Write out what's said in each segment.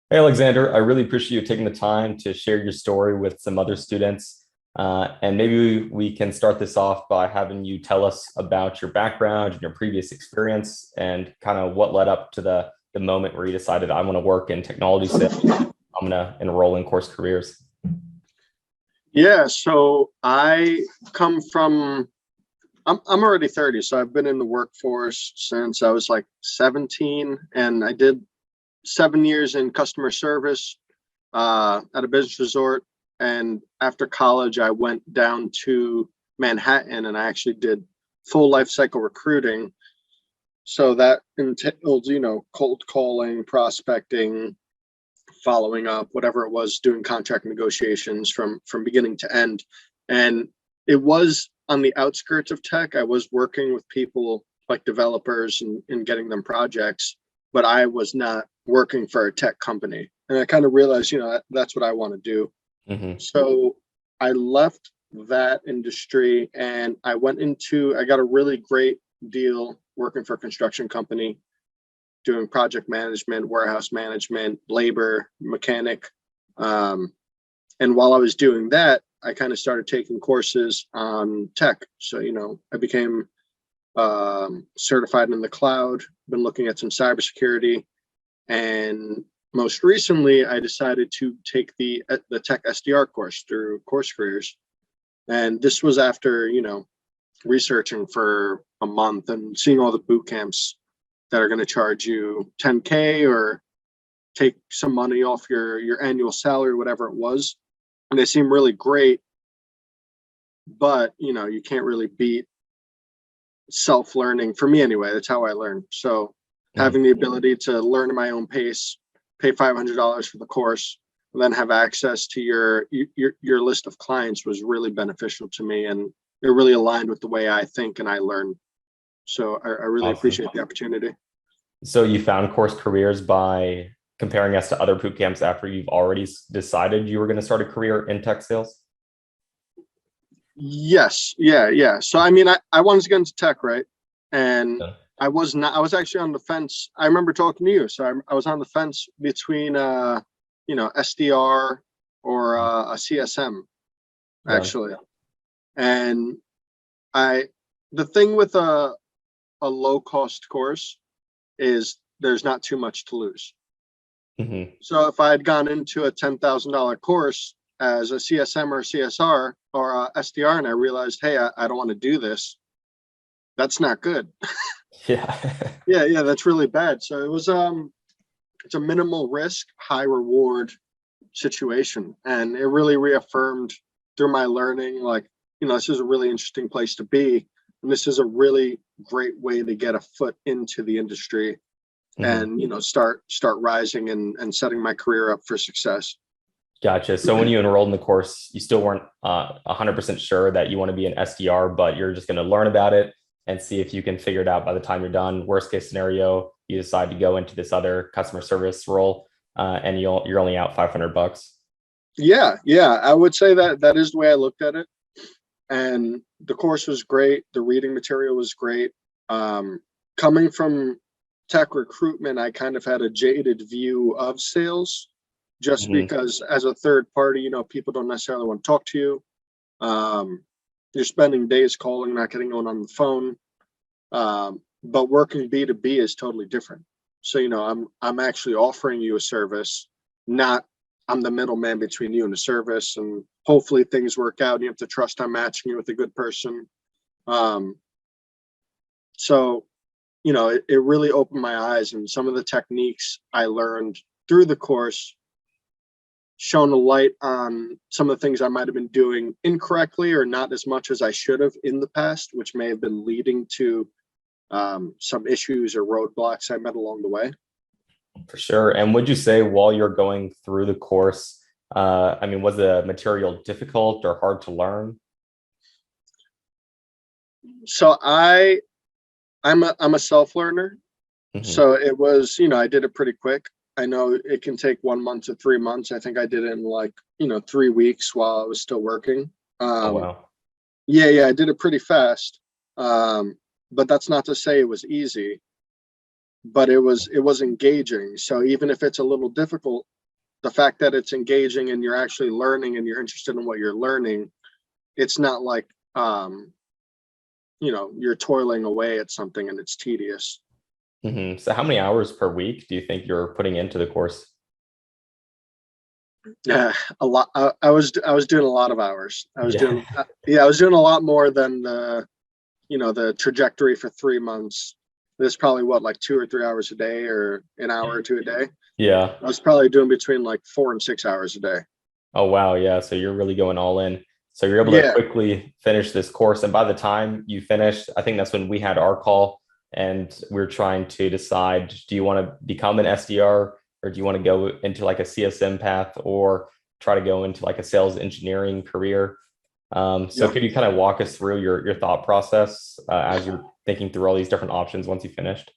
Hey, Alexander, I really appreciate you taking the time to share your story with some other students. And maybe we can start this off by having you tell us about your background and your previous experience and kind of what led up to the moment where you decided I want to work in technology sales. I'm going to enroll in course careers. Yeah, so I come from I'm already 30, so I've been in the workforce since I was like 17, and I did 7 years in customer service at a business resort. And after college, I went down to Manhattan and I actually did full life cycle recruiting. So that entailed, cold calling, prospecting, following up, whatever it was, doing contract negotiations from beginning to end. And it was on the outskirts of tech. I was working with people like developers and getting them projects, but I was not working for a tech company. And I kind of realized, that's what I want to do. Hmm. So I left that industry and I got a really great deal working for a construction company doing project management, warehouse management, labor, mechanic. Um, and while I was doing that, I kind of started taking courses on tech. So, I became certified in the cloud, been looking at some cybersecurity. And most recently, I decided to take the tech SDR course through Course Careers. And this was after, researching for a month and seeing all the boot camps that are going to charge you 10K or take some money off your annual salary, whatever it was. And they seem really great, but you can't really beat self-learning for me anyway. That's how I learn. So having the ability to learn at my own pace, pay $500 for the course, and then have access to your list of clients was really beneficial to me, and it really aligned with the way I think and I learn. So I really Awesome. appreciate the opportunity. So you found course careers by comparing us to other boot camps after you've already decided you were going to start a career in tech sales? Yes, yeah. So I mean, I wanted to get into tech, right? And Yeah. I was actually on the fence. I remember talking to you. So I was on the fence between SDR or a CSM Right. actually. And I the thing with a low cost course is there's not too much to lose. Hmm. So if I had gone into a $10,000 course as a CSM or CSR or a SDR and I realized, hey, I don't want to do this, that's not good. Yeah. Yeah, that's really bad. So it's a minimal risk, high reward situation. And it really reaffirmed through my learning, like, this is a really interesting place to be. And this is a really great way to get a foot into the industry Hmm. and, start rising and setting my career up for success. Gotcha. So when you enrolled in the course, you still weren't 100% sure that you want to be an SDR, but you're just going to learn about it and see if you can figure it out by the time you're done. Worst case scenario, you decide to go into this other customer service role, and you're only out $500. Yeah, I would say that is the way I looked at it. And the course was great. The reading material was great. Coming from tech recruitment, I kind of had a jaded view of sales just Hmm. because as a third party, people don't necessarily want to talk to you. Um, you're spending days calling, not getting on the phone. But working B2B is totally different. So, I'm actually offering you a service, not I'm the middleman between you and the service, and hopefully things work out. You have to trust I'm matching you with a good person. Um, so, it really opened my eyes, and some of the techniques I learned through the course shone a light on some of the things I might have been doing incorrectly or not as much as I should have in the past, which may have been leading to some issues or roadblocks I met along the way. For sure. And would you say while you're going through the course, I mean, was the material difficult or hard to learn? So I'm a self learner. Hmm. So it was, I did it pretty quick. I know it can take 1 month to 3 months. I think I did it in like, 3 weeks while I was still working. Oh, Um, wow. yeah, I did it pretty fast. But that's not to say it was easy, but it was engaging. So even if it's a little difficult, the fact that it's engaging and you're actually learning and you're interested in what you're learning, it's not like, you're toiling away at something and it's tedious. So how many hours per week do you think you're putting into the course? Yeah, a lot. I was doing a lot of hours. I was Yeah. doing, I was doing a lot more than the trajectory for 3 months. There's probably what, like 2 or 3 hours a day, or an hour or two a day. Yeah. I was probably doing between like 4 and 6 hours a day. Oh, wow. Yeah. So you're really going all in. So you're able to Yeah, quickly finish this course. And by the time you finished, I think that's when we had our call and we are trying to decide, do you want to become an SDR or do you want to go into like a CSM path or try to go into like a sales engineering career? So yeah. could you kind of walk us through your thought process as you're thinking through all these different options once you finished?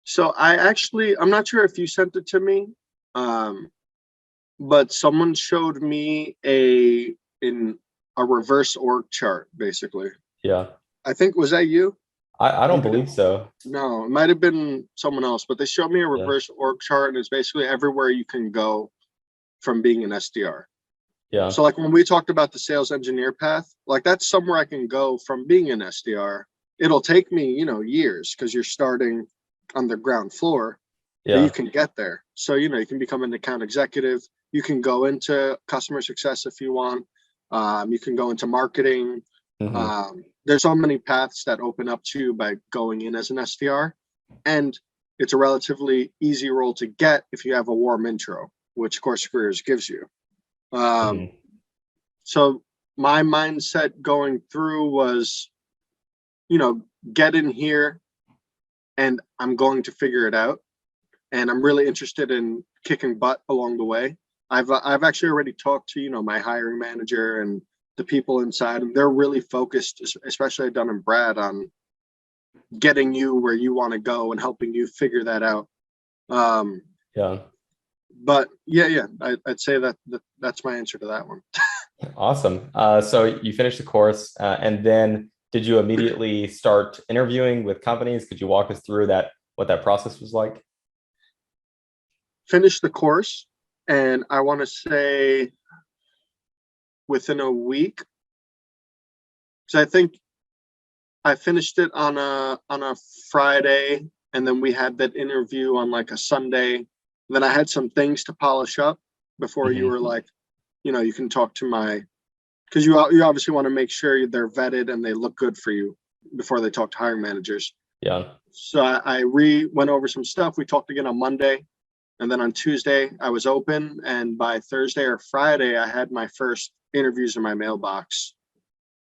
So I'm not sure if you sent it to me, um, but someone showed me in a reverse org chart, basically. Yeah. I think, was that you? I don't Maybe. believe so. No, it might have been someone else, but they showed me a Yeah. reverse org chart, and it's basically everywhere you can go from being an SDR. Yeah. So like when we talked about the sales engineer path, like that's somewhere I can go from being an SDR. It'll take me, years, because you're starting on the ground floor, but you Yeah. can get there. So, you can become an account executive. You can go into customer success if you want. You can go into marketing. Hmm. There's so many paths that open up to you by going in as an SDR. And it's a relatively easy role to get if you have a warm intro, which Course Careers gives you. Um, Hmm. so my mindset going through was, get in here and I'm going to figure it out. And I'm really interested in kicking butt along the way. I've actually already talked to, my hiring manager and the people inside, and they're really focused, especially at Dun and Brad, on getting you where you want to go and helping you figure that out. Um, Yeah. but yeah, I'd say that's my answer to that one. Awesome. So you finished the course, and then did you immediately start interviewing with companies? Could you walk us through that, what that process was like? Finished the course, and I want to say within a week, because I think I finished it on a Friday, and then we had that interview on like a Sunday. Then I had some things to polish up before you were Hmm. like, you can talk to because you obviously want to make sure they're vetted and they look good for you before they talk to hiring managers. Yeah. So I went over some stuff. We talked again on Monday, and then on Tuesday I was open, and by Thursday or Friday I had my first interviews in my mailbox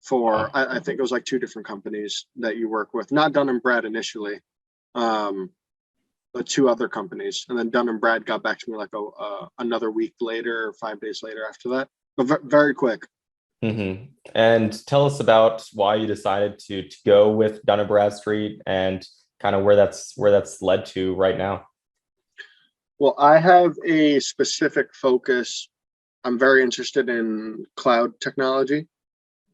for, Wow. I think it was like two different companies that you work with, not Dun and Brad initially, um, but two other companies, and then Dun and Brad got back to me like another week later or 5 days later after that, but very quick. Hmm. And tell us about why you decided to go with Dun Bradstreet and kind of where that's led to right now. Well, I have a specific focus. I'm very interested in cloud technology,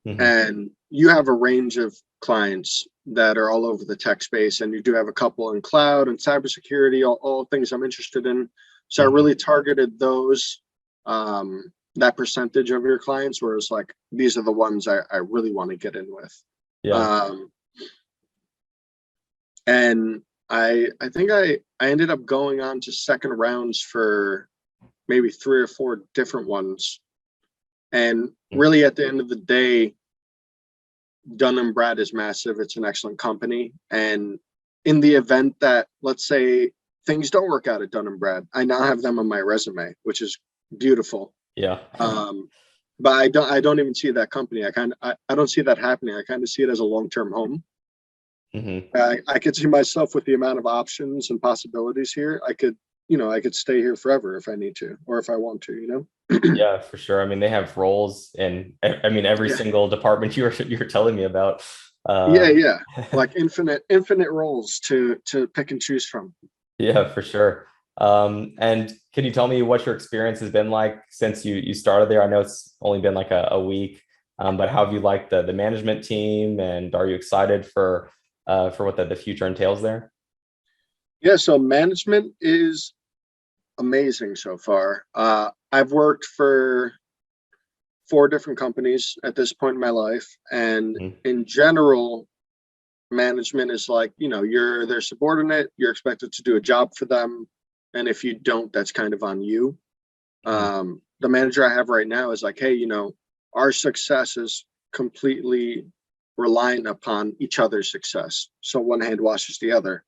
Hmm. and you have a range of clients that are all over the tech space, and you do have a couple in cloud and cybersecurity, all things I'm interested in. So I Hmm. really targeted those, that percentage of your clients, where it's like, these are the ones I really want to get in with. Yeah. Um, and I think I ended up going on to second rounds for maybe three or four different ones. And really at the end of the day, Dun and Brad is massive. It's an excellent company. And in the event that, let's say, things don't work out at Dun and Brad, I now have them on my resume, which is beautiful. Yeah. Um, but I don't even see that company. I don't see that happening. I kind of see it as a long-term home. Hmm. I could see myself with the amount of options and possibilities here. I could stay here forever if I need to, or if I want to. Yeah, for sure. I mean, they have roles in, I mean, every Yeah, single department you were telling me about. yeah, Uh, yeah. Like infinite roles to pick and choose from. yeah, for sure. And can you tell me what your experience has been like since you started there? I know it's only been like a week, but how have you liked the management team, and are you excited for what the future entails there? Yeah, so management is amazing so far. I've worked for 4 different companies at this point in my life, and Mhm. in general, management is like, you're their subordinate, you're expected to do a job for them, and if you don't, that's kind of on you. Mhm. The manager I have right now is like, hey, our success is completely reliant upon each other's success, so one hand washes the other.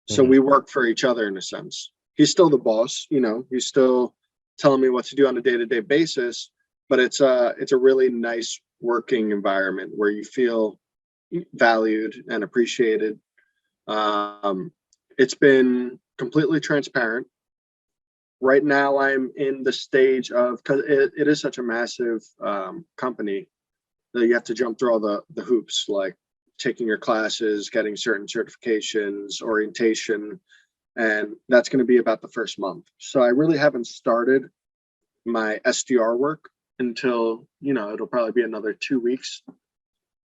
So Mhm. we work for each other in a sense. He's still the boss, he's still telling me what to do on a day-to-day basis, but it's a really nice working environment where you feel valued and appreciated. Um, it's been completely transparent. Right now, I'm in the stage of, because it is such a massive company that you have to jump through all the hoops, like taking your classes, getting certain certifications, orientation, and that's going to be about the first month. So I really haven't started my SDR work until, it'll probably be another 2 weeks,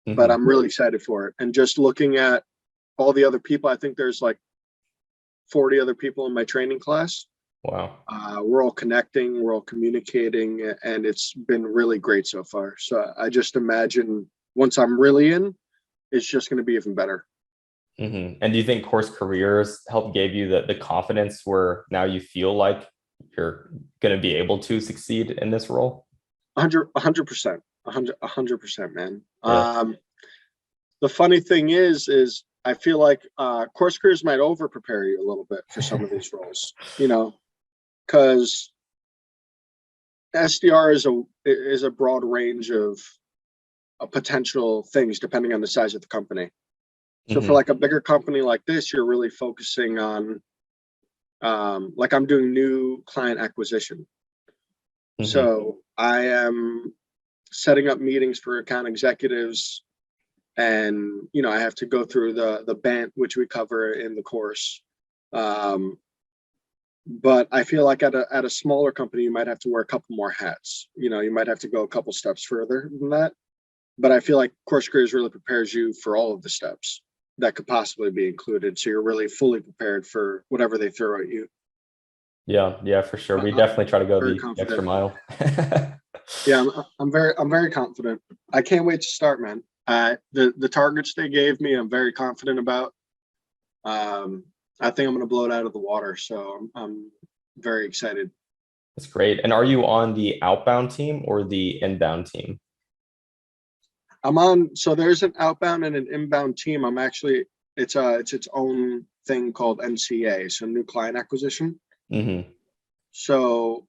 but Mhm. I'm really excited for it. And just looking at all the other people, I think there's like 40 other people in my training class. Wow. We're all connecting, we're all communicating, and it's been really great so far. So I just imagine once I'm really in, it's just going to be even better. And do you think course careers help gave you the confidence where now you feel like you're going to be able to succeed in this role? 100%, 100%, man. Yeah. The funny thing is I feel like course careers might over prepare you a little bit for some of these roles, because SDR is a broad range of potential things depending on the size of the company. So for Hmm. like a bigger company like this, you're really focusing on, like I'm doing new client acquisition. Hmm. So I am setting up meetings for account executives, and I have to go through the band which we cover in the course. Um, but I feel like at a smaller company, you might have to wear a couple more hats. You might have to go a couple steps further than that. But I feel like course careers really prepares you for all of the steps that could possibly be included. So you're really fully prepared for whatever they throw at you. Yeah, yeah, for sure. We I'm definitely try to go very the extra confident. mile. Yeah, I'm very confident. I can't wait to start, man. The targets they gave me, I'm very confident about. Um, I think I'm going to blow it out of the water. So I'm very excited. That's great. And are you on the outbound team or the inbound team? So there's an outbound and an inbound team. It's its own thing called NCA, so new client acquisition. Hmm. So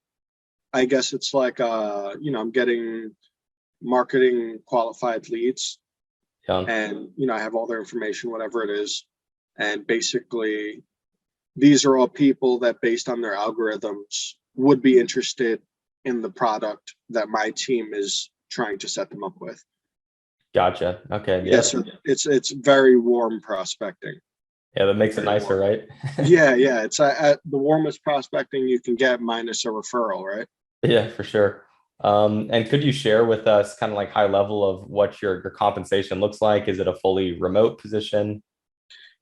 I guess it's like, I'm getting marketing qualified leads, Yeah. and, I have all their information, whatever it is. And basically, these are all people that, based on their algorithms, would be interested in the product that my team is trying to set them up with. Gotcha. Okay. Yeah, Yes. so it's very warm prospecting. Yeah, that makes it Very nicer, warm. right? Yeah, yeah. It's at the warmest prospecting you can get minus a referral, right? Yeah, for sure. And could you share with us kind of like high level of what your compensation looks like? Is it a fully remote position?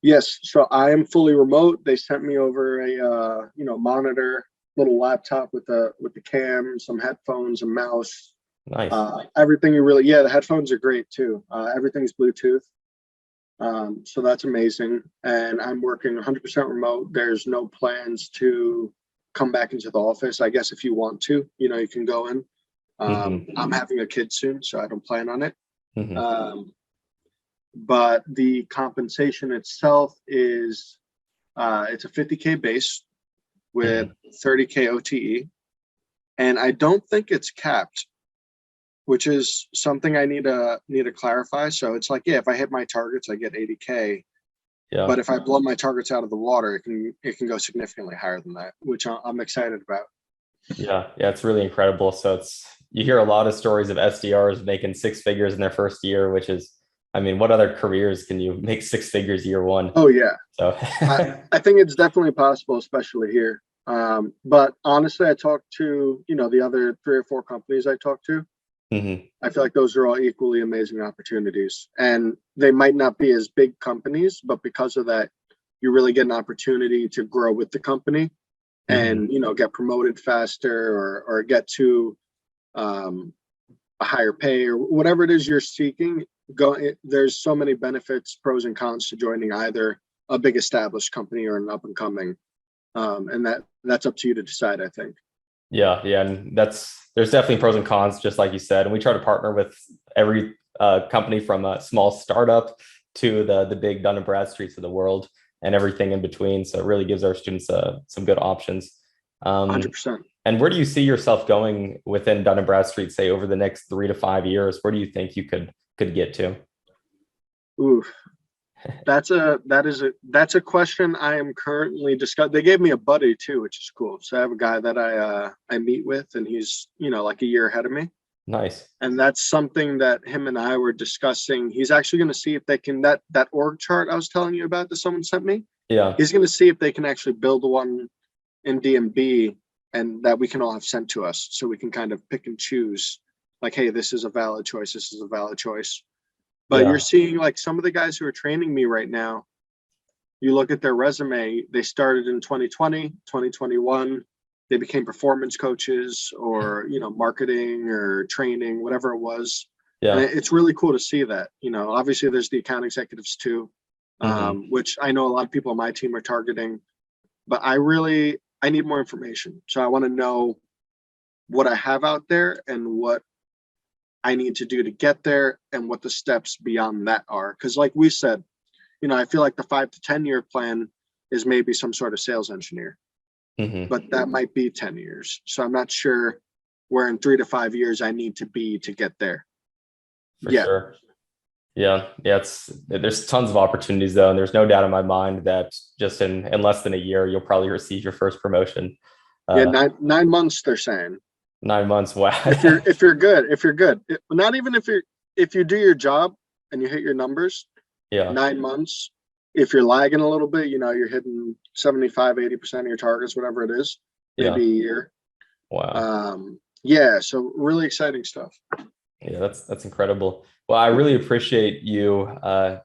Yes. So I am fully remote. They sent me over a monitor, little laptop with the cam, some headphones, a mouse, Nice. everything you really. Yeah, the headphones are great too. Everything's Bluetooth. So that's amazing. And I'm working 100% remote. There's no plans to come back into the office. I guess if you want to, you can go in. Hmm. I'm having a kid soon, so I don't plan on it. Hmm. Um, but the compensation itself is, it's a 50K base with Hmm. 30K OTE, and I don't think it's capped, which is something I need to clarify. So it's like, yeah, if I hit my targets, I get 80K. Yeah. But if I blow my targets out of the water, it can go significantly higher than that, which I'm excited about. Yeah. Yeah. It's really incredible. So you hear a lot of stories of SDRs making six figures in their first year, which is, I mean, what other careers can you make six figures year one? Oh yeah, So, I think it's definitely possible, especially here. But honestly, I talked to the other 3 or 4 companies I talked to. mhm. I feel like those are all equally amazing opportunities, and they might not be as big companies, but because of that, you really get an opportunity to grow with the company. and, get promoted faster or get to a higher pay or whatever it is you're seeking. There's so many benefits, pros and cons to joining either a big established company or an up and coming. And that's up to you to decide, I think. Yeah. And there's definitely pros and cons, just like you said. And we try to partner with every company from a small startup to the big Dun Bradstreets of the world and everything in between. So it really gives our students some good options. 100%. And where do you see yourself going within Dun & Bradstreet, say over the next 3 to 5 years? Where do you think you could get to? Ooh, that's a question I am currently discussing. They gave me a buddy too, which is cool. So I have a guy that I meet with, and he's like a year ahead of me. Nice. And that's something that him and I were discussing. He's actually going to see if they can that org chart I was telling you about that someone sent me. Yeah. He's going to see if they can actually build one in DMB and that we can all have sent to us, so we can kind of pick and choose. Like, hey, this is a valid choice. This is a valid choice. But you're seeing like some of the guys who are training me right now, you look at their resume, they started in 2020, 2021, they became performance coaches or, marketing or training, whatever it was. Yeah. And it's really cool to see that. Obviously there's the account executives too, which I know a lot of people on my team are targeting, but I need more information. So I want to know what I have out there and what I need to do to get there and what the steps beyond that are. Because like we said, I feel like the 5 to 10 year plan is maybe some sort of sales engineer, but that might be 10 years. So I'm not sure where in 3 to 5 years I need to be to get there. For sure. Yeah. There's tons of opportunities though. And there's no doubt in my mind that just in less than a year, you'll probably receive your first promotion. 9 months, they're saying. 9 months. Wow. if you're good, not even if you do your job and you hit your numbers, 9 months. If you're lagging a little bit, you're hitting 75-80% of your targets, whatever it is, maybe a year. Wow. So really exciting stuff. Yeah, that's incredible. Well, I really appreciate you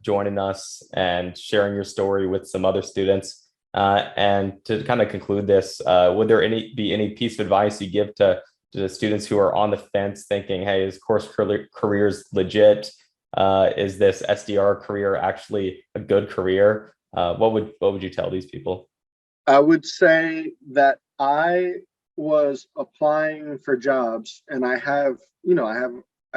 joining us and sharing your story with some other students. And to kind of conclude this, would there be any piece of advice you give to the students who are on the fence thinking, hey, is course careers legit? Is this SDR career actually a good career? What would you tell these people? I would say that I was applying for jobs, and I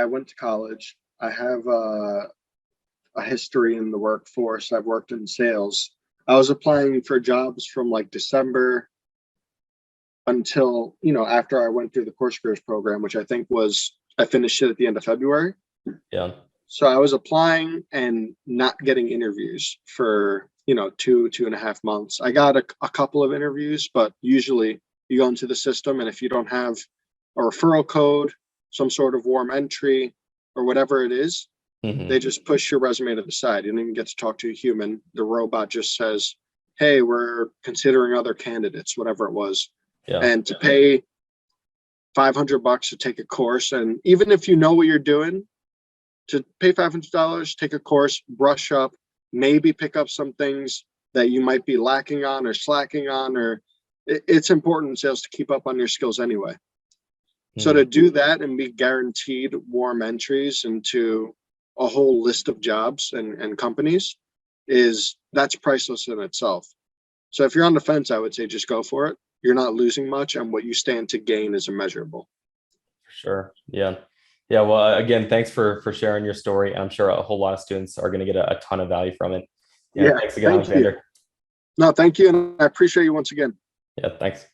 went to college. I have a history in the workforce. I've worked in sales. I was applying for jobs from like December until, after I went through the course careers program, which I think I finished it at the end of February. Yeah. So I was applying and not getting interviews for, 2.5 months. I got a couple of interviews, but usually you go into the system, and if you don't have a referral code, some sort of warm entry or whatever it is, they just push your resume to the side. You don't even get to talk to a human. The robot just says, hey, we're considering other candidates, whatever it was. Yeah. And to pay $500 to take a course, and even if you know what you're doing, to pay $500, take a course, brush up, maybe pick up some things that you might be lacking on or slacking on, or it's important in sales to keep up on your skills anyway. So to do that and be guaranteed warm entries into a whole list of jobs and companies that's priceless in itself. So if you're on the fence, I would say just go for it. You're not losing much, and what you stand to gain is immeasurable. Sure. Yeah. Well, again, thanks for sharing your story. I'm sure a whole lot of students are going to get a ton of value from it. Thanks again, Alexander. No, thank you. And I appreciate you once again. Yeah, thanks.